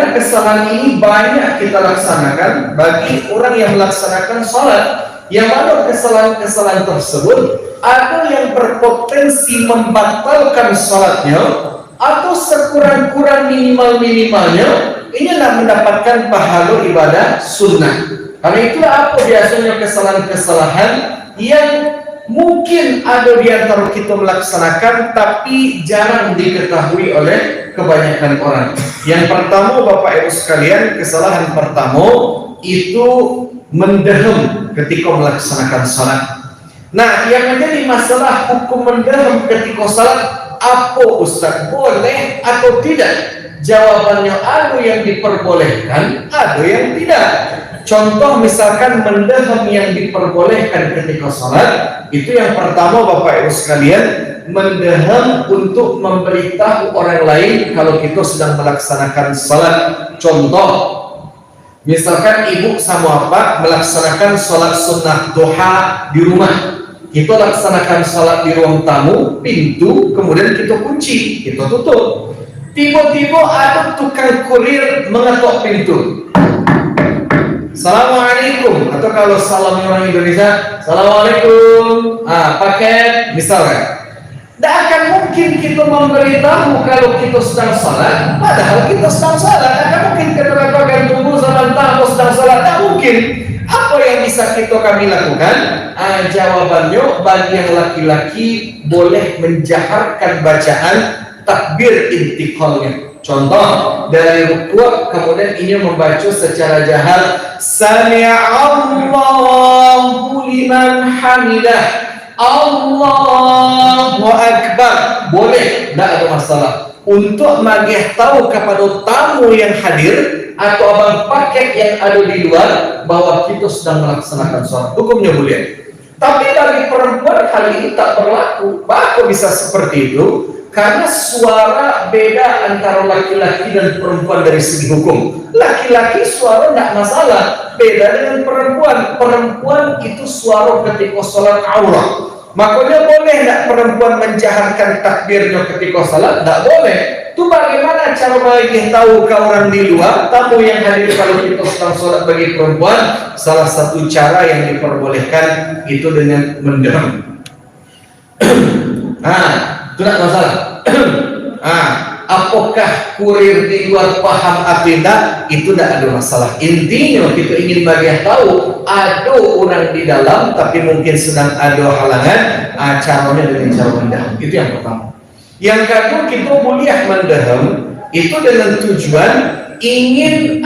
mana kesalahan ini banyak kita laksanakan bagi orang yang melaksanakan sholat, yang mana kesalahan-kesalahan tersebut ada yang berpotensi membatalkan sholatnya, atau sekurang-kurang minimal-minimalnya ini adalah mendapatkan pahala ibadah sunnah. Karena itulah apa biasanya kesalahan-kesalahan yang mungkin ada di antara kita melaksanakan tapi jarang diketahui oleh kebanyakan orang. Yang pertama, Bapak Ibu sekalian, kesalahan pertama itu mendehem ketika melaksanakan salat. Nah, yang menjadi masalah hukum mendehem ketika salat, apa Ustaz, boleh atau tidak? Jawabannya ada yang diperbolehkan, ada yang tidak. Contoh misalkan mendehem yang diperbolehkan ketika salat, itu yang pertama Bapak Ibu sekalian, mendehem untuk memberitahu orang lain kalau kita sedang melaksanakan salat. Contoh, misalkan ibu sama bapak melaksanakan salat sunnah duha di rumah. Kita laksanakan salat di ruang tamu, pintu, kemudian kita kunci, kita tutup. Tiba-tiba ada tukang kurir mengetok pintu. Assalamualaikum, atau kalau salam orang Indonesia, Assalamualaikum, paket, misalkan. Tidak akan mungkin kita memberitahu kalau kita sedang salat, padahal kita sedang salat. Tidak mungkin kita katakan tunggu sebentar, kita sedang salat. Tidak mungkin. Apa yang bisa kami lakukan? Jawabannya, bagi yang laki-laki boleh menjaharkan bacaan takbir intiqalnya. Contoh, dari rukuk kemudian ini membaca secara jahar, Sami'allahu liman hamidah, Allahu Akbar. Boleh, tidak ada masalah. Untuk magih tahu kepada tamu yang hadir atau abang paket yang ada di luar bahwa kita sedang melaksanakan sholat, hukumnya boleh. Tapi bagi perempuan hal ini tak berlaku. Bahkan bisa seperti itu karena suara beda antara laki-laki dan perempuan dari segi hukum. Laki-laki suara tidak masalah, beda dengan perempuan. Perempuan itu suara ketika sholat aurat. Makanya boleh tidak perempuan menjaharkan takbirnya ketika salat? Tidak boleh. Itu bagaimana cara bagi tahu ke orang di luar, tamu yang hadir kalau kita sedang salat bagi perempuan? Salah satu cara yang diperbolehkan itu dengan mendehem. Itu tidak masalah. Apakah kurir di luar paham atau tidak? Itu tidak ada masalah. Intinya kita ingin bagi tahu ada orang di dalam tapi mungkin sedang ada halangan, caranya dengan cara mendehem. Itu yang pertama. Yang kedua, kita boleh mendehem itu dengan tujuan ingin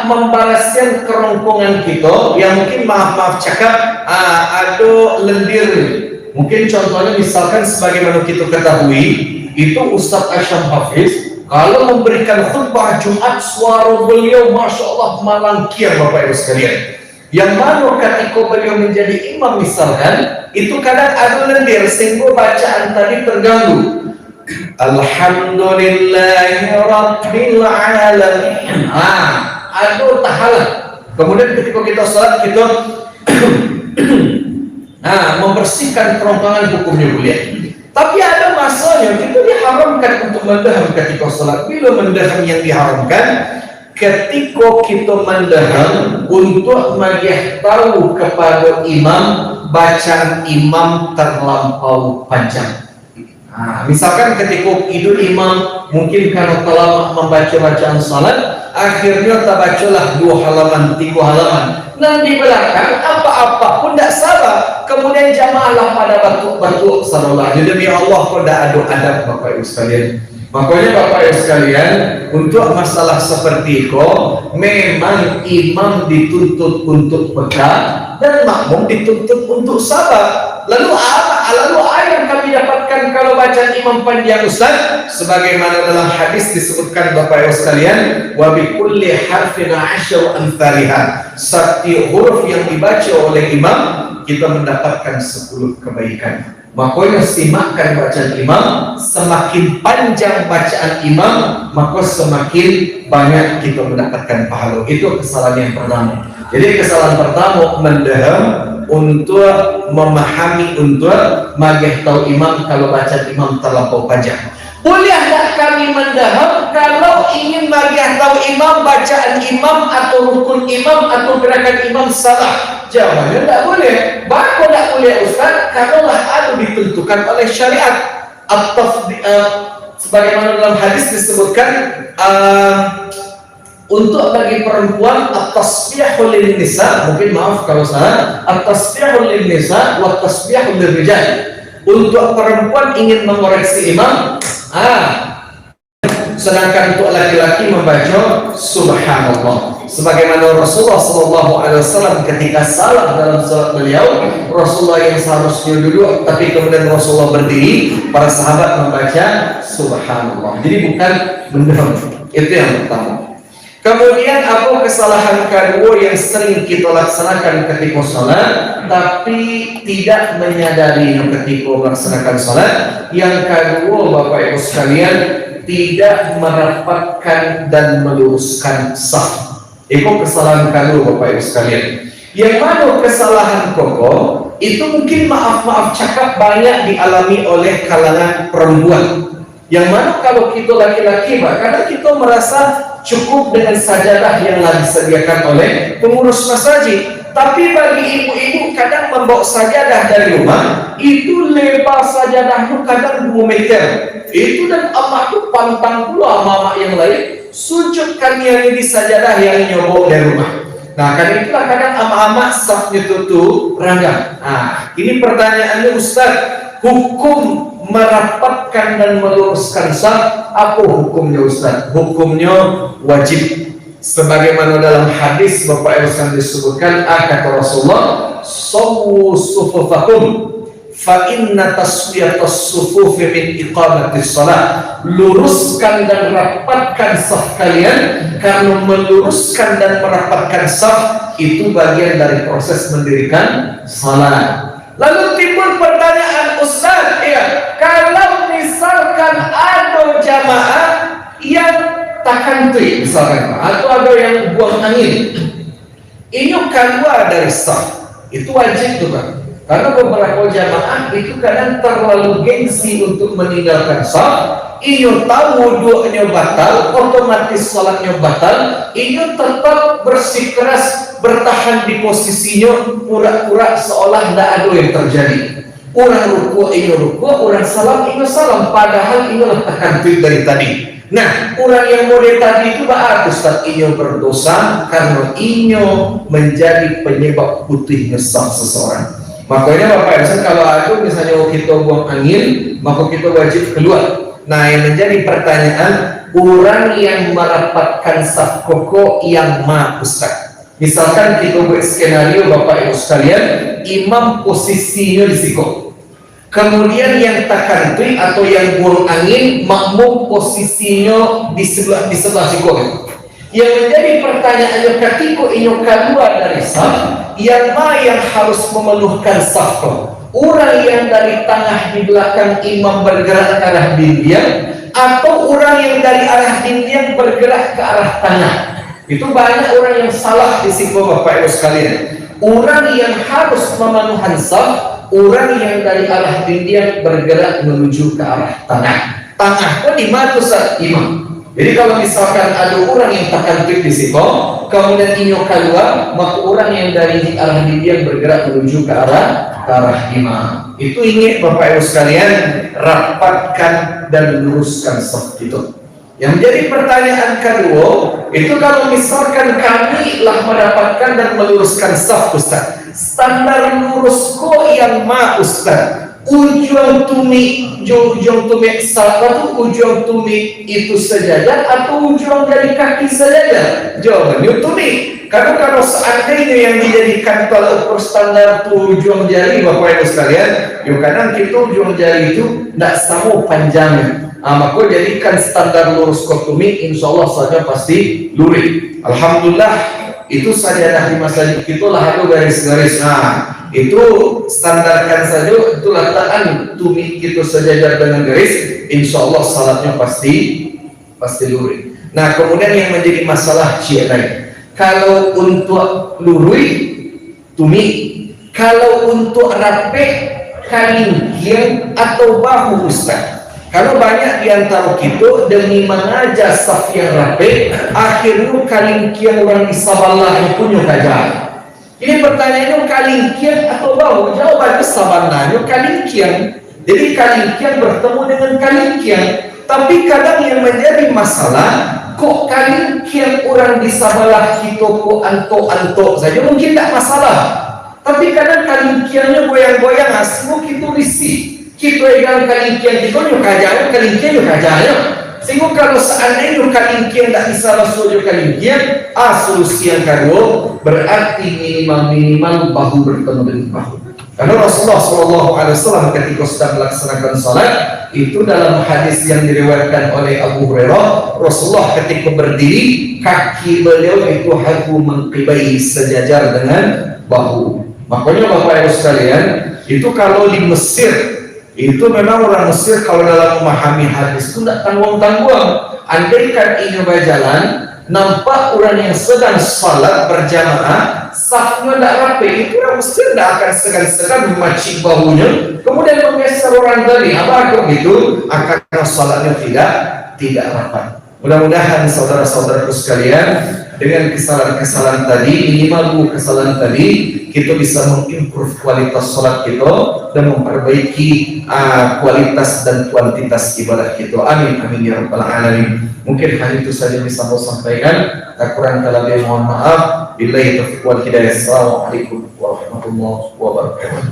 membalaskan kerongkongan kita yang mungkin maaf cakap ada lendir. Mungkin contohnya misalkan sebagaimana kita ketahui, itu Ustaz Asyam Hafiz kalau memberikan khutbah Jumat, suara beliau Masya Allah malangkian Bapak Ibu sekalian. Yang mana ketika beliau menjadi imam misalkan, itu kadang ada lendir sehingga bacaan tadi terganggu. Alhamdulillahi Rabbil Alamin. Ada tahalan. Kemudian ketika kita salat kita membersihkan kerongkongan, hukumnya boleh. Tapi ada masanya kita diharamkan untuk mendehem ketika salat. Bila mendehem yang diharamkan? Ketika kita mendehem untuk magih tahu kepada imam bacaan imam terlampau panjang. Misalkan ketika idul imam mungkin karena telah membaca bacaan salat, akhirnya tabacalah 2 halaman, 3 halaman. Dan di belakang apa-apa pun tidak salah. Kemudian jamaahlah pada batuk-batuk sallallahu demi Allah pada adu adab Bapak Ibu sekalian. Makanya Bapak Ibu sekalian, untuk masalah seperti itu memang imam dituntut untuk peka dan makmum dituntut untuk sabar. Lalu apa yang kami dapatkan kalau bacaan imam panjang Ustaz? Sebagaimana dalam hadis disebutkan Bapak Ibu sekalian, wa bi kulli harfin 'asyru amsalha. Setiap huruf yang dibaca oleh imam kita mendapatkan 10 kebaikan. Makanya simakkan bacaan imam, semakin panjang bacaan imam, maka semakin banyak kita mendapatkan pahala. Itu kesalahan yang pertama. Jadi kesalahan pertama mendehem untuk memahami, untuk magih tahu imam kalau bacaan imam terlampau panjang. Boleh tak kami mendehem kalau ingin magih tahu imam bacaan imam atau rukun imam atau gerakan imam salah? Jawabannya tidak boleh. Bako tidak boleh Ustaz, karenalah ada ditentukan oleh syariat. Sebagaimana dalam hadis disebutkan, untuk bagi perempuan at-tasbihul lin nisa, mungkin maaf kalau salah, at-tasbihul lin nisa wa at-tasbihul lirrijal. Untuk perempuan ingin mengoreksi imam, sedangkan untuk laki-laki membaca subhanallah. Sebagaimana Rasulullah SAW ketika salah dalam salat beliau, Rasulullah yang seharusnya duduk tapi kemudian Rasulullah berdiri, para sahabat membaca subhanallah. Jadi bukan mendem. Itu yang pertama. Kemudian apa kesalahan kedua yang sering kita laksanakan ketika salat tapi tidak menyadari ketika melaksanakan salat? Yang kedua, Bapak Ibu sekalian, tidak merapatkan dan meluruskan saf. Itu kesalahan kedua, Bapak Ibu sekalian. Yang mana kesalahan pokok itu mungkin maaf cakap banyak dialami oleh kalangan perempuan. Yang mana kalau kita laki-laki, Pak, kadang kita merasa cukup dengan sajadah yang disediakan oleh pengurus masjid. Tapi bagi ibu-ibu kadang membawa sajadah dari rumah, itu lebar sajadah itu kadang 2 meter. Itu dan Allah itu pantang pula mama yang lain, sujudkan yang di sajadah yang nyoba dari rumah. Nah, karena itulah kadang ama-ama safnya tutup rangga. Nah, ini pertanyaannya Ustaz, hukum merapatkan dan meluruskan saf, apa hukumnya Ustaz? Hukumnya wajib. Sebagaimana dalam hadis Bapak Ibu sekalian disebutkan, kata Rasulullah, "Sawwu sufufakum fa inna taswiyatas sufufi min iqamatis shalah." Luruskan dan rapatkan saf kalian, karena meluruskan dan merapatkan saf itu bagian dari proses mendirikan salat. Lalu timbul pertanyaan, Ustaz, kalau misalkan ada jamaah yang takantui misalkan, atau ada yang buang angin, ini keluar dari saf, itu wajib tuh Pak. Karena beberapa jamaah itu kadang terlalu gengsi untuk meninggalkan saf. Iyo tahu wudunya batal, otomatis salatnya batal. Iyo tetap bersikeras bertahan di posisinya, pura-pura seolah tidak ada yang terjadi. Orang ruku, iyo ruku, orang salam, iyo salam, padahal iyo letakkan tweet dari tadi. Nah, orang yang model tadi itu Ustaz, iyo berdosa karena iyo menjadi penyebab putihnya saf seseorang. Makanya Bapak Ibu, kalau ada misalnya kita buang angin, maka kita wajib keluar. Nah, yang menjadi pertanyaan, orang yang merapatkan saf koko yang Ustaz. Misalkan kita buat skenario Bapak Ibu sekalian, imam posisinya di situ. Kemudian yang takantui atau yang buang angin, makmum posisinya di sebelah situ. Yang menjadi pertanyaannya, ketika ini keluar dari saf, yang harus memenuhkan saf? Orang yang dari tengah di belakang imam bergerak ke arah dinding, atau orang yang dari arah dinding bergerak ke arah tengah? Itu banyak orang yang salah di situ Bapak Ibu sekalian. Orang yang harus memenuhkan saf, orang yang dari arah dinding bergerak menuju ke arah tengah. Tengah itu di mana Ustaz? Imam. Jadi kalau misalkan ada orang yang takantui di situ, kemudian ini keluar, maka orang yang dari arah dinding bergerak menuju ke arah imam. Itu ingin Bapak Ibu sekalian rapatkan dan luruskan saf itu. Yang menjadi pertanyaan kedua, itu kalau misalkan kami telah mendapatkan dan meluruskan saf Ustaz, standar lurusku yang Ustaz, ujung tumit salah ujung tumit itu sejajar atau ujung dari kaki sejajar? Jawabannya tumit. Karena kalau seandainya yang dijadikan tolak ukur standar itu ujung jari Bapak Ibu sekalian, kadang kita ujung jari itu tidak sama panjangnya. Maka jadikan standar lurus tumit, insya Allah saja pasti lurus. Alhamdulillah, itu saja di masjid kita lah ada garis-garis. Itu standarkan saja, itu letakkan tumit kita sejajar dengan garis, insya Allah salatnya pasti lurus. Nah, kemudian yang menjadi masalah lain, kalau untuk lurus tumit, kalau untuk rapih kalingking atau bahu Ustaz. Kalau banyak di antara kita demi mengajar saf yang rapi, akhirnya kalingkian orang di sabalah yang punya kajar. Ini pertanyaannya kalingkian atau bau? Jawabannya sabananya kalingkian. Jadi kalingkian bertemu dengan kalingkian. Tapi kadang yang menjadi masalah, kok kalingkian orang di sabalah kita kok antok-antok saja mungkin tak masalah. Tapi kadang kalingkiannya goyang-goyang, asmu kita risih. Kita yang kalingkian kita nyuk kajanya, kalingkian nyuk kajanya. Sehingga kalau seandainya kalingkian tak bisa masuk nyuk kalingkian, solusi yang kedua berarti minimal bahu bertemu dengan bahu. Karena Rasulullah SAW ketika sedang melaksanakan salat itu dalam hadis yang diriwayatkan oleh Abu Hurairah, Rasulullah ketika berdiri kaki beliau itu hagu mengkibai sejajar dengan bahu. Makanya Bapak Ibu sekalian, itu kalau di Mesir itu memang orang Mesir kalau dalam memahami hadis itu tidak tanggung-tanggung. Andaikan ini berjalan, nampak orang yang sedang salat berjamaah, safnya tidak rapi, itu orang Mesir tidak akan segan-segan memacik bahunya, kemudian menggeser orang tadi. Apa itu? Akan salatnya tidak rapat. Mudah-mudahan saudara-saudaraku sekalian, dengan kesalahan-kesalahan tadi, minimal kesalahan tadi, kita bisa mengimprove kualitas salat kita dan memperbaiki kualitas dan kuantitas ibadah kita. Amin, amin ya rabbal alamin. Mungkin hal itu saja bisa saya sampaikan. Tak kurang lebih mohon maaf. Billahi taufiq wal hidayah. Assalamualaikum warahmatullahi wabarakatuh.